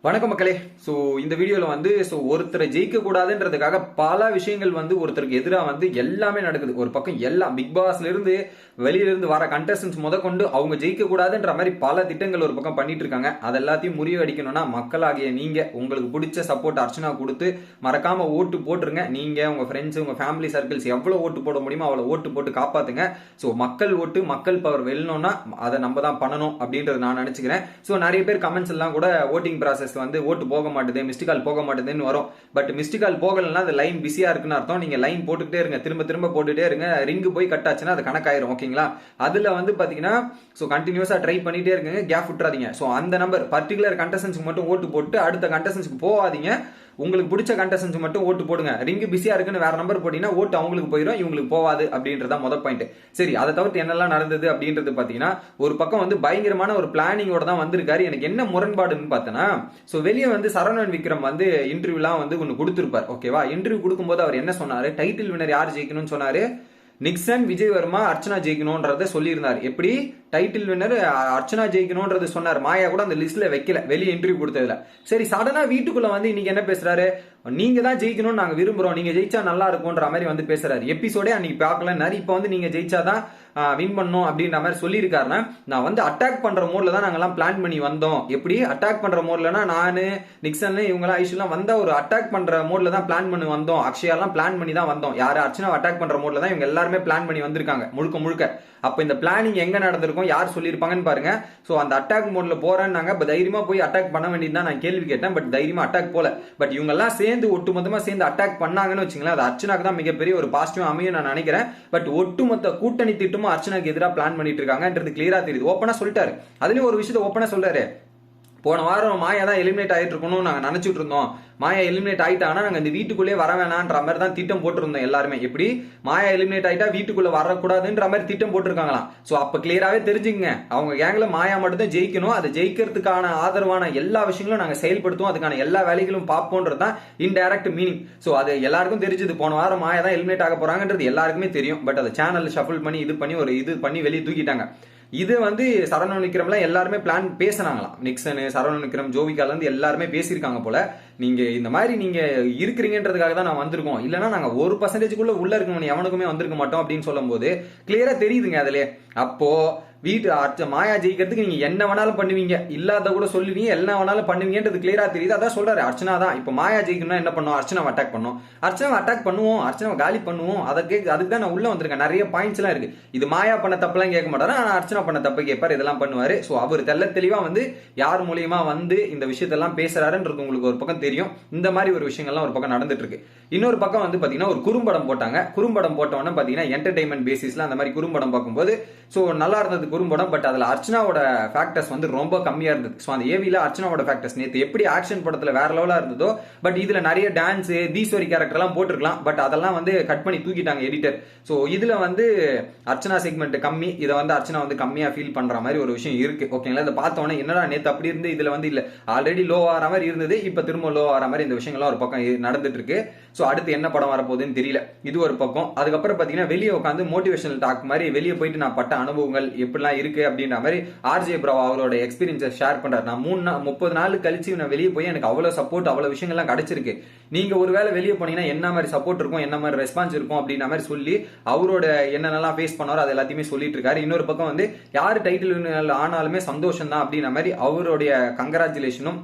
வணக்கம் மக்களே. ஸோ இந்த வீடியோவில் வந்து ஒருத்தரை ஜெயிக்க கூடாதுன்றதுக்காக பல விஷயங்கள் வந்து ஒருத்தருக்கு எதிராக வந்து எல்லாமே நடக்குது. ஒரு பக்கம் எல்லாம் பிக் பாஸ்ல இருந்து வெளியிலிருந்து வர கண்டஸ்டன்ஸ் முதற்கொண்டு அவங்க ஜெயிக்க கூடாதுன்ற மாதிரி பல திட்டங்கள் ஒரு பக்கம் பண்ணிட்டு இருக்காங்க. அது எல்லாத்தையும் முறியடிக்கணும்னா மக்களாகிய நீங்க உங்களுக்கு பிடிச்ச சப்போர்ட் அர்ச்சனா கொடுத்து மறக்காம ஓட்டு போட்டுருங்க. நீங்க உங்க ஃப்ரெண்ட்ஸ் உங்க ஃபேமிலி சர்க்கிள்ஸ் எவ்வளவு ஓட்டு போட முடியுமோ அவ்வளவு ஓட்டு போட்டு காப்பாத்துங்க. ஸோ மக்கள் ஓட்டு மக்கள் பவர் வெல்லணும்னா அதை நம்ம தான் பண்ணணும் அப்படின்றது நான் நினைச்சுக்கிறேன். ஸோ நிறைய பேர் கமெண்ட்ஸ் எல்லாம் கூட ஓட்டிங் ப்ராசஸ் வந்து ஓட்டு போக மாட்டேது, மிஸ்டு கால் போக மாட்டேதுன்னு வரும். பட் மிஸ்டு கால் போகலன்னா அது லைன் பிஸியா இருக்குன்னு அர்த்தம். நீங்க லைன் போட்டுக்கிட்டே இருங்க, திரும்ப திரும்ப போட்டுட்டே இருங்க. ரிங்கு போய் கட் ஆச்சுன்னா அது கணக்காயிரும். ஓகேங்களா? அதுல வந்து பாத்தீங்கன்னா கண்டினியூஸா ட்ரை பண்ணிட்டே இருக்குங்க, கேப் விட்டுறாதீங்க. அந்த நம்பர் பர்டிகுலர் கண்டஸ்டன்ஸ்க்கு மட்டும் ஓட்டு போட்டு அடுத்த கண்டஸ்டன்ஸ்க்கு போகாதீங்க. உங்களுக்கு பிடிச்ச கண்டஸ்டன்ஸ் மட்டும் ஓட்டு போடுங்க. ரிங்கு பிஸியா இருக்குன்னு வேற நம்பர் போட்டீங்கன்னா ஓட்டு அவங்களுக்கு போயிடும், இவங்களுக்கு போவாது அப்படின்றத முதல் பாயிண்ட். சரி, அதை தவிர்த்து என்னெல்லாம் நடந்தது அப்படின்றது பாத்தீங்கன்னா, ஒரு பக்கம் வந்து பயங்கரமான ஒரு பிளானிங்கோட தான் வந்திருக்காரு. எனக்கு என்ன முரண்பாடுன்னு பார்த்தேன்னா, வெளியே வந்து சரவணன் விக்ரம் வந்து இன்டர்வியூலாம் வந்து ஒன்று கொடுத்திருப்பார். ஓகேவா? இன்டர்வியூ கொடுக்கும்போது அவர் என்ன சொன்னாரு, டைட்டில் வினர் யார் ஜெயிக்கணும்னு சொன்னாரு, நிக்சன், விஜய் வர்மா, அர்ச்சனா ஜெயிக்கணும்ன்றத சொல்லியிருந்தார். எப்படி டைட்டில் வின்னர் அர்ச்சனா ஜெயிக்கணும்ன்றது சொன்னார். மாயா கூட அந்த லிஸ்ட்ல வைக்கல வெளியே இன்டர்வியூ கொடுத்ததுல. சரி, சடனா வீட்டுக்குள்ள வந்து இன்னைக்கு என்ன பேசுறாரு, நீங்க தான் ஜெயிக்கணும்னு நாங்க விரும்புறோம், நீங்க ஜெயிச்சா நல்லா இருக்கும்ன்ற மாதிரி வந்து பேசுறாரு. எபிசோடே அன்னைக்கு பார்க்கலன்னாரு. இப்ப வந்து நீங்க ஜெயிச்சாதான் வின் பண்ணும் அப்படின்ற மாதிரி சொல்லியிருக்காருன்னா, நான் வந்து அட்டாக் பண்ற மோட்ல தான் நாங்கெல்லாம் பிளான் பண்ணி வந்தோம். எப்படி அட்டாக் பண்ற மோட்லனா, நானு நிக்சன் இவங்கெல்லாம் ஐஷுலாம் வந்தா ஒரு அட்டாக் பண்ற மோட்ல தான் பிளான் பண்ணி வந்தோம். அக்ஷயாலாம் பிளான் பண்ணி தான் வந்தோம். யாரு அர்ச்சனா அட்டாக் பண்ற மோட்ல தான் இவங்க எல்லாருமே பிளான் பண்ணி வந்திருக்காங்க முழுக்க முழுக்க. அப்ப இந்த பிளானிங் எங்க நடந்திருக்கும், யார் சொல்லியிருப்பாங்கன்னு பாருங்க. அந்த அட்டாக் மோட்ல போறேன்னாங்க, தைரியமா போய் அட்டாக் பண்ண வேண்டியதுதான் நான் கேள்வி கேட்டேன். பட் தைரியமா அட்டாக் போல. பட் இவங்க எல்லாம் சேர்ந்து ஒட்டுமொத்தமா சேர்ந்து அட்டாக் பண்ணாங்கன்னு வச்சுங்களேன், அது அர்ச்சனாக்கு தான் மிகப்பெரிய ஒரு பாசிட்டிவ் அமையும் நான் நினைக்கிறேன். பட் ஒட்டுமொத்த கூட்டணி திட்டமும் அர்ச்சனாக்கு எதிராக பிளான் பண்ணிட்டு இருக்காங்கன்றது கிளியரா தெரியுது. ஓப்பனா சொல்லிட்டாரு. அதுலயும் ஒரு விஷயத்தை ஓப்பனா சொல்றாரு, போன வாரம் மாயா தான் எலிமினேட் ஆயிட்டு இருக்கணும் நாங்க நினைச்சிட்டு இருந்தோம். மாயா எலிமினேட் ஆயிட்டாங்கன்னா நாங்க இந்த வீட்டுக்குள்ளே வர வேணான்ற மாதிரி தான் திட்டம் போட்டிருந்தோம் எல்லாருமே. எப்படி மாயா எலிமினேட் ஆயிட்டா வீட்டுக்குள்ள வரக்கூடாதுன்ற மாதிரி திட்டம் போட்டிருக்காங்களாம். அப்ப கிளியராவே தெரிஞ்சுங்க, அவங்க கேங்ல மாயா மட்டும் தான் ஜெயிக்கணும். அதை ஜெயிக்கிறதுக்கான ஆதரவான எல்லா விஷயங்களும் நாங்க செயல்படுத்துவோம், அதுக்கான எல்லா வேலைகளும் பார்ப்போன்றது தான் இன்டைரக்ட் மீனிங். அது எல்லாருக்கும் தெரிஞ்சது. போன வாரம் மாயா தான் எலிமினேட் ஆக போறாங்கன்றது எல்லாருக்குமே தெரியும். பட் அதை சேனல் ஷஃபிள் பண்ணி இது பண்ணி வெளியே தூக்கிட்டாங்க. இது வந்து சரவணன் விக்ரம்லாம் எல்லாருமே பிளான் பேசினாங்களாம். நிக்சன், சரவணன் விக்ரம், ஜோவிகால இருந்து எல்லாருமே பேசியிருக்காங்க போல. நீங்க இந்த மாதிரி நீங்க இருக்கிறீங்கன்றதுக்காக தான் நான் வந்திருக்கோம், இல்லைன்னா நாங்க 1% உள்ள இருக்கணும் எவனுக்குமே வந்திருக்க மாட்டோம் அப்படின்னு சொல்லும் போது கிளியரா தெரியுதுங்க அதுல. அப்போ வீட்டு மாயா ஜெயிக்கிறதுக்கு நீங்க என்ன வேணாலும் பண்ணுவீங்க, இல்லாத கூட சொல்லுவீங்க, என்ன வேணாலும் பண்ணுவீங்கன்றது கிளியரா தெரியுது. அதான் சொல்றாரு, அர்ச்சனா தான் இப்ப மாயா ஜெயிக்கணும்னா என்ன பண்ணுவோம், அர்ச்சனாவை அட்டாக் பண்ணுவோம், அர்ச்சனாவை அட்டாக் பண்ணுவோம், அர்ச்சனாவை காலி பண்ணுவோம். அதுக்கு தான் நான் உள்ள வந்திருக்கேன். நிறைய பாயிண்ட்ஸ் எல்லாம் இருக்கு. இது மாயா பண்ண தப்பெல்லாம் கேட்க மாட்டாரு, ஆனா அர்ச்சனா பண்ண தப்பு கேட்பாரு, இதெல்லாம் பண்ணுவாரு. அவர் தெளிவா வந்து யார் மூலியமா வந்து இந்த விஷயத்தெல்லாம் பேசுறாருன்றது உங்களுக்கு ஒரு பக்கம் தெரியும். இந்த மாதிரி ஒரு விஷயங்கள்லாம் ஒரு பக்கம் நடந்துட்டு இருக்கு. இன்னொரு பக்கம் வந்து பாத்தீங்கன்னா ஒரு குறும்படம் போட்டாங்க. குறும்படம் போட்டவொன்னே பாத்தீங்கன்னா என்டர்டைன்மெண்ட் பேசிஸ்ல அந்த மாதிரி குறும்படம் பார்க்கும்போது நல்லா இருந்தது குறும்படம். பட் அதுல அர்ச்சனாவோட ஃபேக்டர்ஸ் வந்து ரொம்ப கம்மியா இருந்தது. அந்த ஏவில அர்ச்சனாவோட ஃபேக்டர்ஸ் நேத்து எப்படி ஆக்ஷன் படத்துல வேற லெவலா இருந்ததோ, பட் இதுல நிறைய டான்ஸ், தீஸ்வரி கேரக்டர் எல்லாம் போட்டிருக்கலாம். பட் அதெல்லாம் வந்து கட் பண்ணி தூக்கிட்டாங்க எடிட்டர். இதுல வந்து அர்ச்சனா செக்மெண்ட் கம்மி, இதை வந்து அர்ச்சனா வந்து கம்மியா ஃபீல் பண்ற மாதிரி ஒரு விஷயம் இருக்கு. ஓகேங்களா? இதை பார்த்தோன்னே என்னடா நேத்து அப்படி இருந்து இதுல வந்து இல்ல, ஆல்ரெடி லோ ஆற மாதிரி இருந்தது, இப்ப திரும்ப லோ ஆற மாதிரி இந்த விஷயங்கள்லாம் ஒரு பக்கம் நடந்துட்டு இருக்கு. அடுத்து என்ன படம் வரப்போகுதுன்னு தெரியல. இது ஒரு பக்கம். அதுக்கப்புறம் பாத்தீங்கன்னா வெளியே உட்காந்து மோட்டிவேஷனல் டாக் மாதிரி வெளியே போயிட்டு நான் பட்ட அனுபவங்கள் எப்படிலாம் இருக்கு அப்படின்ற மாதிரி ஆர்ஜே பிரவா அவரோட எக்ஸ்பீரியன்ஸை ஷேர் பண்றாரு. நான் 30 நாள் கழிச்சு நான் வெளியே போய் எனக்கு அவ்வளவு சப்போர்ட், அவ்வளவு விஷயங்கள்லாம் கிடைச்சிருக்கு. நீங்க ஒருவேளை வெளியே போனீங்கன்னா என்ன மாதிரி சப்போர்ட் இருக்கும், என்ன மாதிரி ரெஸ்பான்ஸ் இருக்கும் அப்படின்ற மாதிரி சொல்லி அவரோட என்னென்னலாம் ஃபேஸ் பண்ணாரோ அது எல்லாத்தையுமே சொல்லிட்டு இருக்காரு. இன்னொரு பக்கம் வந்து யாரு டைட்டில் ஆனாலுமே சந்தோஷம் தான் அப்படின்ற மாதிரி அவருடைய கங்கராச்சுலேஷனும்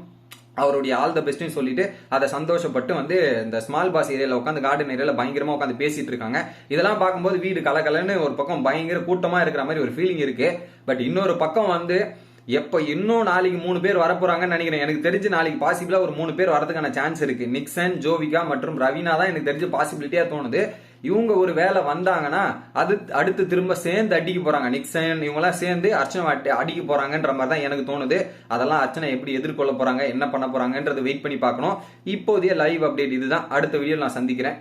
அவருடைய ஆல் த பெஸ்ட்னு சொல்லிட்டு அதை சந்தோஷப்பட்டு வந்து இந்த ஸ்மால் பாஸ் ஏரியால உட்காந்து கார்டன் ஏரியால பயங்கரமா உட்காந்து பேசிட்டு இருக்காங்க. இதெல்லாம் பார்க்கும்போது வீடு கலகலன்னு ஒரு பக்கம் பயங்கர கூட்டமா இருக்கிற மாதிரி ஒரு ஃபீலிங் இருக்கு. பட் இன்னொரு பக்கம் வந்து எப்ப இன்னும் நாளைக்கு 3 பேர் வரப்போறாங்கன்னு நினைக்கிறேன். எனக்கு தெரிஞ்சு நாளைக்கு பாசிபிளா ஒரு 3 பேர் வரதுக்கான சான்ஸ் இருக்கு. நிக்சன், ஜோவிகா மற்றும் ரவீனா தான் எனக்கு தெரிஞ்சு பாசிபிலிட்டியா தோணுது. இவங்க ஒரு வேலை வந்தாங்கன்னா அது அடுத்து திரும்ப சேர்ந்து அடிக்க போறாங்க. நிக்சன் இவங்க எல்லாம் சேர்ந்து அர்ச்சனை அடிக்க போறாங்கன்ற மாதிரி தான் எனக்கு தோணுது. அதெல்லாம் அர்ச்சனை எப்படி எதிர்கொள்ள போறாங்க, என்ன பண்ண போறாங்கன்றது வெயிட் பண்ணி பார்க்கணும். இப்போதைய லைவ் அப்டேட் இதுதான். அடுத்த வீடியோ நான் சந்திக்கிறேன்.